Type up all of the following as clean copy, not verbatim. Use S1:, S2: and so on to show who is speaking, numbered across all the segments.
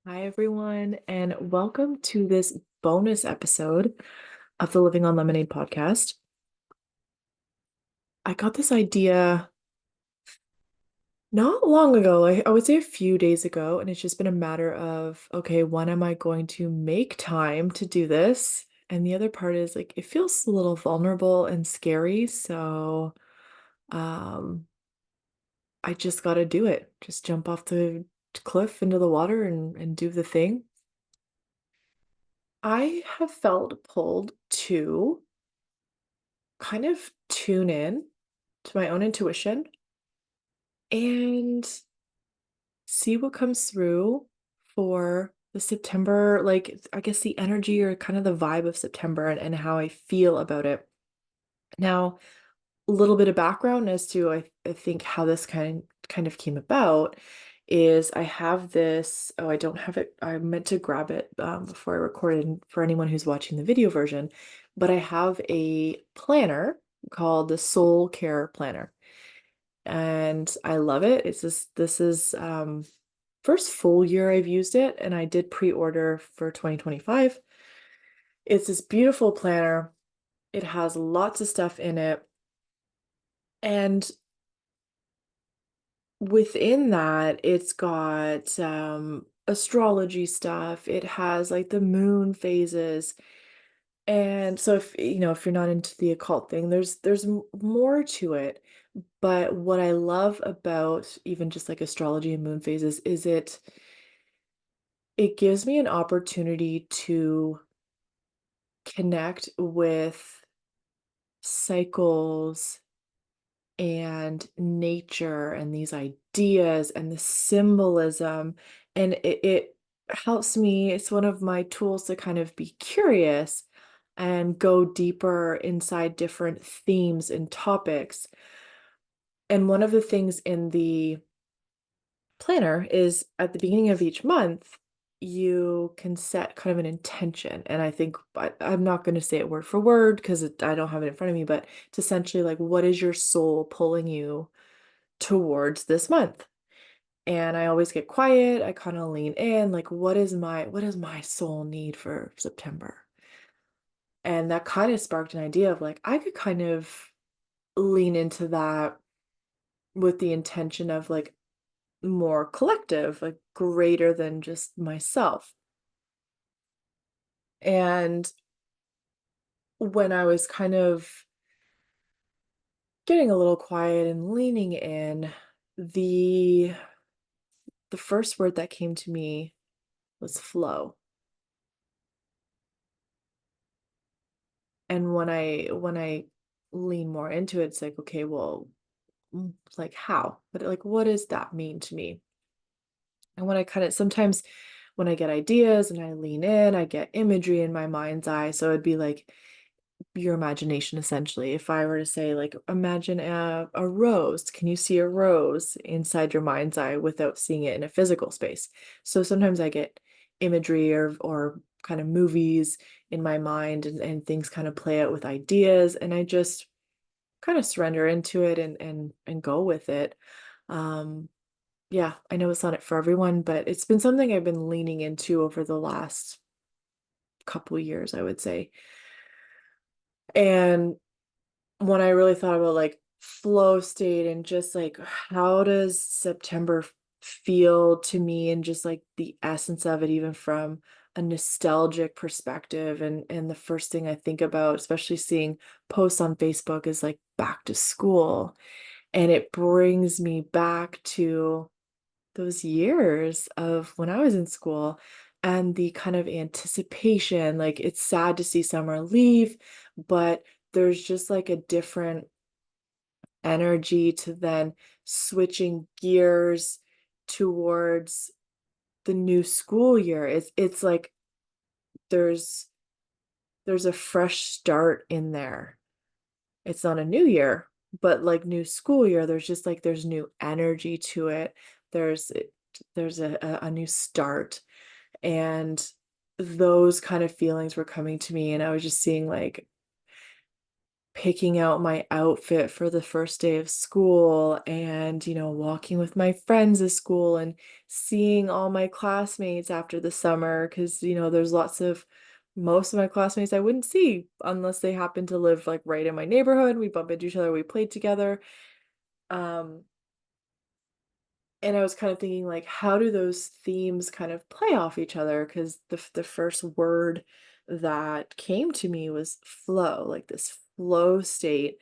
S1: Hi, everyone, and welcome to this bonus episode of the Living on Lemonade podcast. I got this idea not long ago, I would say a few days ago, and it's just been a matter of, okay, when am I going to make time to do this? And the other part is like, it feels a little vulnerable and scary. So, um, I just got to do it. Just jump off the cliff into the water and do the thing. I have felt pulled to kind of tune in to my own intuition and see what comes through for the September, like I guess the energy or kind of the vibe of September and how I feel about it. Now, a little bit of background as to I think how this kind of came about is I have this, oh, I don't have it. I meant to grab it before I recorded for anyone who's watching the video version, but I have a planner called the Soul Care Planner. And I love it. This is first full year I've used it, and I did pre-order for 2025. It's this beautiful planner. It has lots of stuff in it. And within that, it's got astrology stuff. It has like the moon phases. And so if you're not into the occult thing, there's more to it. But what I love about even just like astrology and moon phases is it gives me an opportunity to connect with cycles and nature and these ideas and the symbolism. And it helps me, it's one of my tools to kind of be curious and go deeper inside different themes and topics. And one of the things in the planner is at the beginning of each month, you can set kind of an intention. And I think I'm not going to say it word for word because I don't have it in front of me, but it's essentially like, what is your soul pulling you towards this month? And I always get quiet. I kind of lean in, like, what does my soul need for September? And that kind of sparked an idea of like, I could kind of lean into that with the intention of like more collective, like greater than just myself. And when I was kind of getting a little quiet and leaning in, the the first word that came to me was flow. And when I lean more into it, it's like, okay, well, like how? But like what does that mean to me? And when I kind of sometimes when I get ideas and I lean in, I get imagery in my mind's eye. So it'd be like your imagination essentially. If I were to say like imagine a rose, can you see a rose inside your mind's eye without seeing it in a physical space? So sometimes I get imagery or kind of movies in my mind and things kind of play out with ideas and I just kind of surrender into it and go with it. Um yeah, I know it's not it for everyone, but it's been something I've been leaning into over the last couple years, I would say. And when I really thought about like flow state and just like how does September feel to me and just like the essence of it, even from a nostalgic perspective. And the first thing I think about, especially seeing posts on Facebook, is like back to school. And it brings me back to those years of when I was in school and the kind of anticipation. Like it's sad to see summer leave, but there's just like a different energy to then switching gears towards the new school year. It's like there's there's a fresh start in there. It's not a new year, but like new school year, there's just like there's new energy to it. There's there's a new start. And those kind of feelings were coming to me, and I was just seeing like picking out my outfit for the first day of school and, walking with my friends to school and seeing all my classmates after the summer because, there's most of my classmates I wouldn't see unless they happen to live like right in my neighborhood. We bump into each other, we played together. Um, and I was kind of thinking like, how do those themes kind of play off each other? Because the first word that came to me was flow, like this flow state,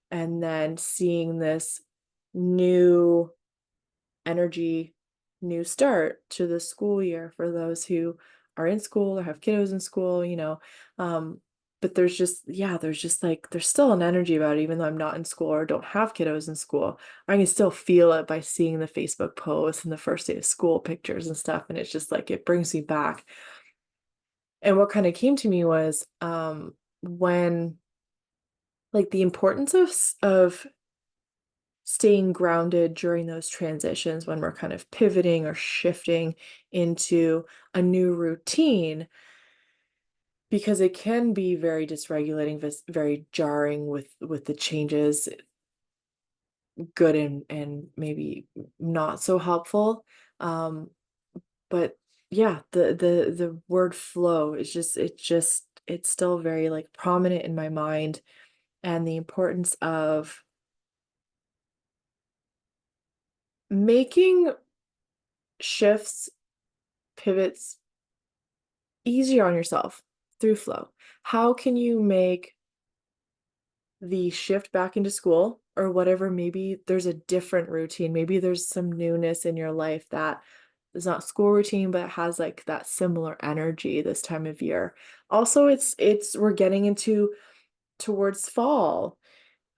S1: and then seeing this new energy, new start to the school year for those who are in school or have kiddos in school. Um, but there's still an energy about it, even though I'm not in school or don't have kiddos in school. I can still feel it by seeing the Facebook posts and the first day of school pictures and stuff. And it's just like it brings me back. And what kind of came to me was when like the importance of staying grounded during those transitions when we're kind of pivoting or shifting into a new routine because it can be very dysregulating, very jarring with the changes, good and maybe not so helpful. Um, but yeah, the word flow is it's still very like prominent in my mind, and the importance of making shifts, pivots easier on yourself through flow. How can you make the shift back into school or whatever? Maybe there's a different routine. Maybe there's some newness in your life that is not school routine, but has like that similar energy this time of year. Also, it's we're getting into towards fall.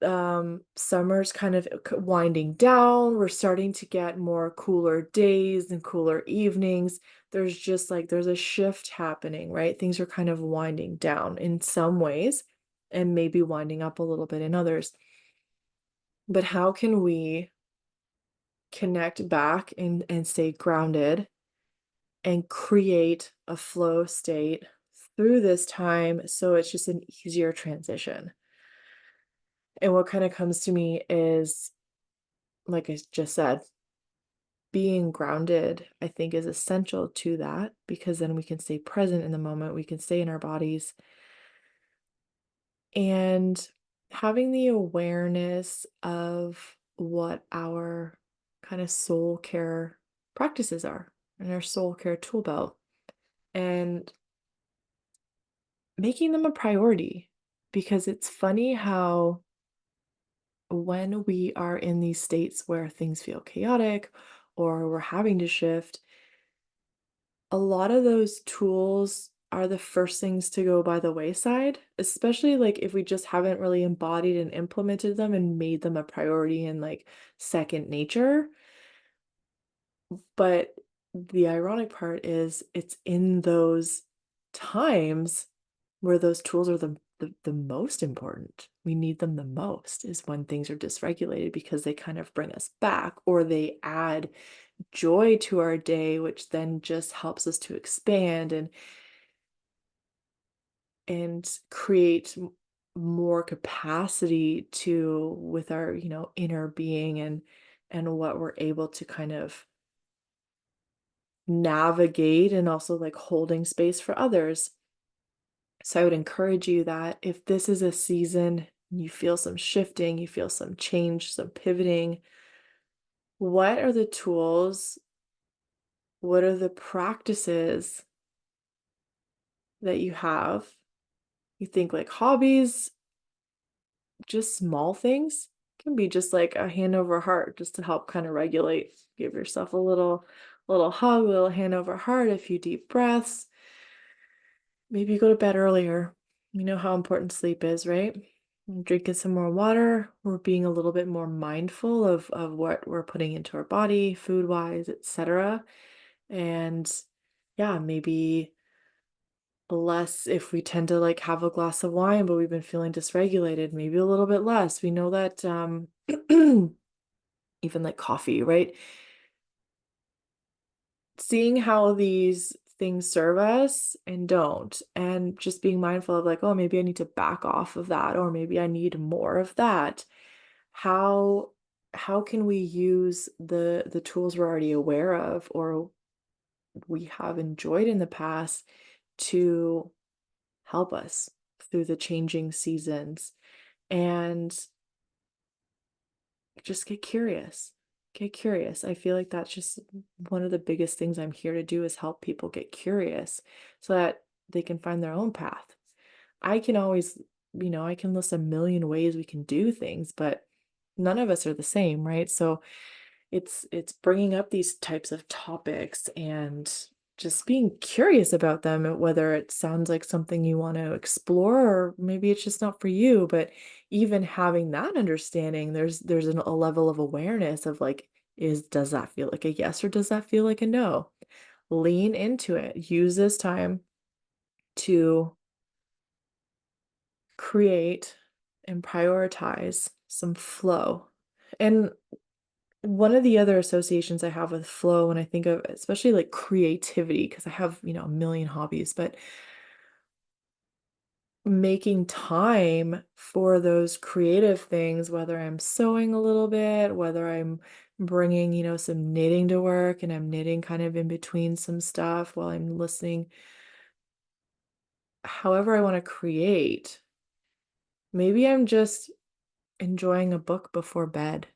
S1: Summer's kind of winding down. We're starting to get more cooler days and cooler evenings. There's a shift happening, right? Things are kind of winding down in some ways and maybe winding up a little bit in others. But how can we connect back and stay grounded and create a flow state through this time so it's just an easier transition? And what kind of comes to me is, like I just said, being grounded, I think, is essential to that because then we can stay present in the moment, we can stay in our bodies, and having the awareness of what our kind of soul care practices are and our soul care tool belt, and making them a priority. Because it's funny how when we are in these states where things feel chaotic or we're having to shift, a lot of those tools are the first things to go by the wayside, especially like if we just haven't really embodied and implemented them and made them a priority and like second nature. But the ironic part is it's in those times where those tools are the most important. We need them the most is when things are dysregulated because they kind of bring us back or they add joy to our day, which then just helps us to expand and create more capacity to with our inner being and what we're able to kind of navigate and also like holding space for others. So I would encourage you that if this is a season, you feel some shifting, you feel some change, some pivoting, what are the tools? What are the practices that you have? You think like hobbies, just small things can be just like a hand over heart just to help kind of regulate. Give yourself a little hug, a little hand over heart, a few deep breaths. Maybe go to bed earlier. You know how important sleep is, right? Drinking some more water. We're being a little bit more mindful of what we're putting into our body, food wise, etc. And yeah, maybe less if we tend to like have a glass of wine, but we've been feeling dysregulated, maybe a little bit less. We know that even like coffee, right? Seeing how these things serve us and don't. And just being mindful of like, oh, maybe I need to back off of that, or maybe I need more of that. How how can we use the tools we're already aware of or we have enjoyed in the past to help us through the changing seasons? And just get curious. Get curious. I feel like that's just one of the biggest things I'm here to do is help people get curious so that they can find their own path. I can always, I can list a million ways we can do things, but none of us are the same, right? So it's bringing up these types of topics and just being curious about them, and whether it sounds like something you want to explore or maybe it's just not for you. But even having that understanding, a level of awareness of like, is does that feel like a yes or does that feel like a no? Lean into it. Use this time to create and prioritize some flow. And one of the other associations I have with flow when I think of especially like creativity, because I have, a million hobbies, but making time for those creative things, whether I'm sewing a little bit, whether I'm bringing, some knitting to work and I'm knitting kind of in between some stuff while I'm listening, however I want to create. Maybe I'm just enjoying a book before bed,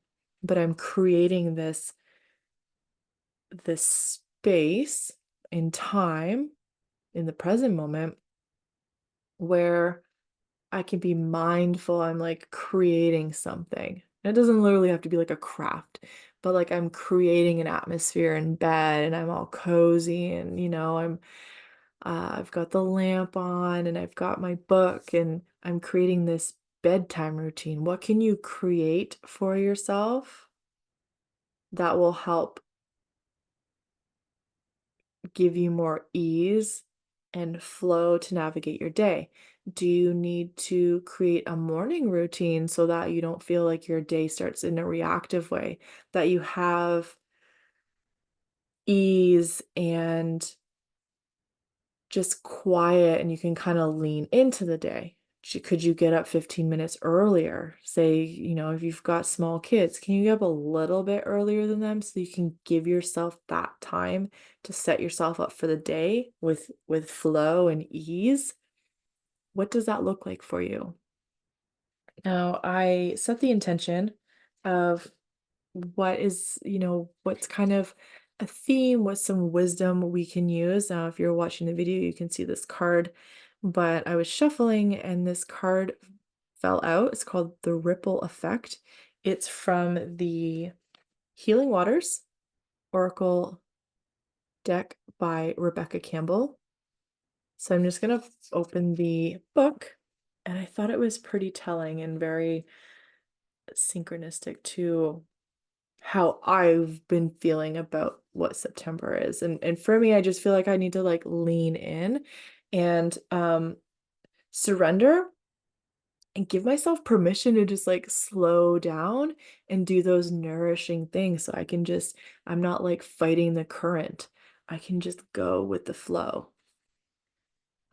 S1: but I'm creating this space in time in the present moment where I can be mindful. I'm like creating something. And it doesn't literally have to be like a craft, but like I'm creating an atmosphere in bed and I'm all cozy and I've got the lamp on and I've got my book and I'm creating this bedtime routine. What can you create for yourself that will help give you more ease and flow to navigate your day? Do you need to create a morning routine so that you don't feel like your day starts in a reactive way, that you have ease and just quiet and you can kind of lean into the day? Could you get up 15 minutes earlier? Say, if you've got small kids, can you get up a little bit earlier than them so you can give yourself that time to set yourself up for the day with flow and ease? What does that look like for you? Now, I set the intention of what's kind of a theme, what's some wisdom we can use. Now, if you're watching the video, you can see this card, but I was shuffling and this card fell out. It's called the Ripple Effect. It's from the Healing Waters Oracle deck by Rebecca Campbell. So I'm just going to open the book, and I thought it was pretty telling and very synchronistic to how I've been feeling about what September is. And for me, I just feel like I need to like lean in and surrender and give myself permission to just like slow down and do those nourishing things so I'm not like fighting the current. I can just go with the flow.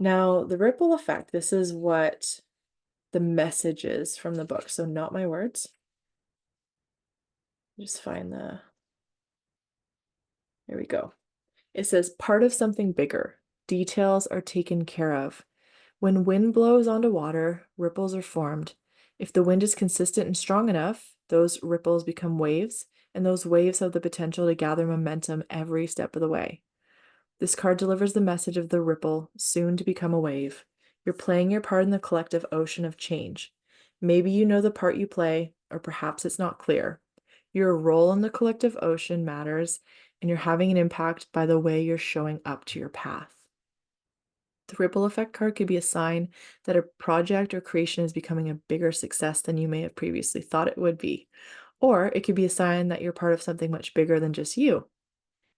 S1: Now, the ripple effect, this is what the message is from the book. So not my words. Just find there we go. It says, part of something bigger. Details are taken care of. When wind blows onto water, ripples are formed. If the wind is consistent and strong enough, those ripples become waves, and those waves have the potential to gather momentum every step of the way. This card delivers the message of the ripple, soon to become a wave. You're playing your part in the collective ocean of change. Maybe you know the part you play, or perhaps it's not clear. Your role in the collective ocean matters, and you're having an impact by the way you're showing up to your path. The ripple effect card could be a sign that a project or creation is becoming a bigger success than you may have previously thought it would be. Or it could be a sign that you're part of something much bigger than just you.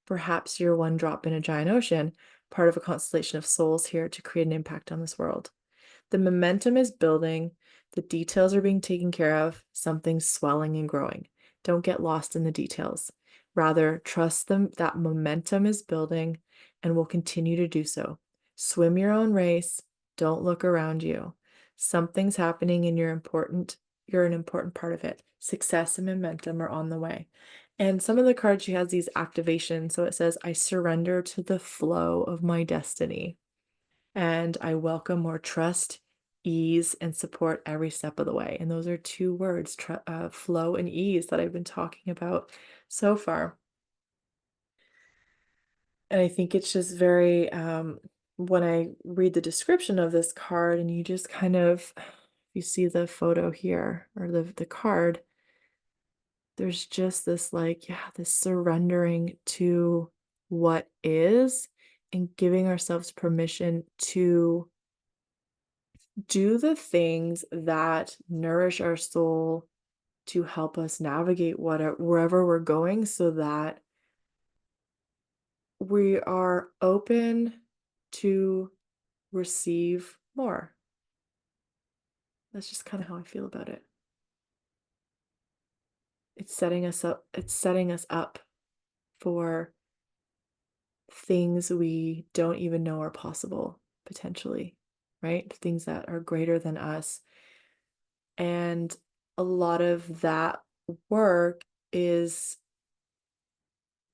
S1: Perhaps you're one drop in a giant ocean, part of a constellation of souls here to create an impact on this world. The momentum is building, the details are being taken care of, something's swelling and growing. Don't get lost in the details. Rather, trust them that momentum is building and will continue to do so. Swim your own race. Don't look around you. Something's happening and you're an important part of it. Success and momentum are on the way. And some of the cards, she has these activations. So it says, I surrender to the flow of my destiny. And I welcome more trust, ease, and support every step of the way. And those are two words, flow and ease, that I've been talking about so far. And I think it's just very, when I read the description of this card and you just kind of, you see the photo here or the card, there's just this like, yeah, this surrendering to what is and giving ourselves permission to do the things that nourish our soul to help us navigate wherever we're going so that we are open to receive more. That's just kind of how I feel about it. It's setting us up for things we don't even know are possible potentially, right? Things that are greater than us. And a lot of that work is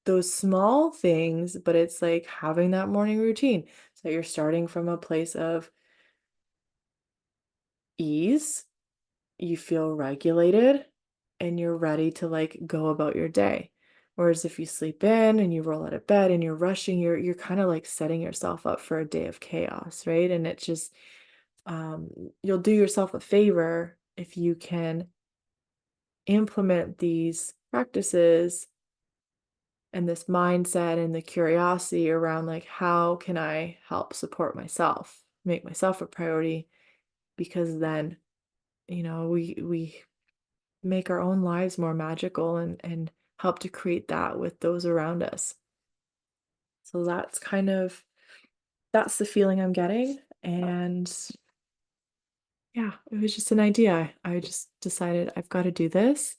S1: those small things, but it's like having that morning routine. So you're starting from a place of ease, you feel regulated, and you're ready to like go about your day. Whereas if you sleep in and you roll out of bed and you're rushing, you're kind of like setting yourself up for a day of chaos, right? And it's just um you'll do yourself a favor if you can implement these practices and this mindset and the curiosity around like how can I help support myself, make myself a priority, because then we make our own lives more magical and help to create that with those around us. So that's the feeling I'm getting. And yeah, it was just an idea. I just decided I've got to do this.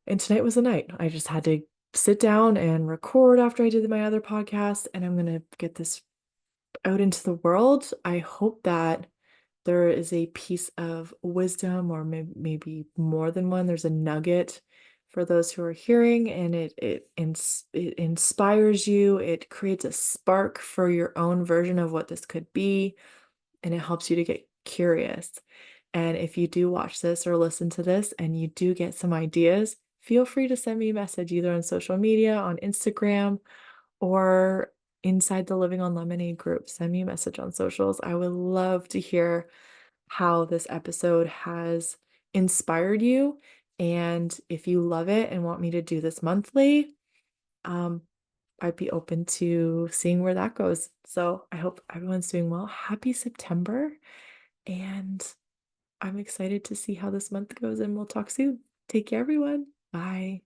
S1: And tonight was the night. I just had to sit down and record after I did my other podcast, and I'm going to get this out into the world. I hope that there is a piece of wisdom, or maybe more than one. There's a nugget for those who are hearing, and it inspires you. It creates a spark for your own version of what this could be, and it helps you to get curious. And if you do watch this or listen to this and you do get some ideas, feel free to send me a message either on social media, on Instagram, or inside the Living on Lemonade group. Send me a message on socials. I would love to hear how this episode has inspired you. And if you love it and want me to do this monthly, um, I'd be open to seeing where that goes. So I hope everyone's doing well. Happy September. And I'm excited to see how this month goes, and we'll talk soon. Take care, everyone. Bye.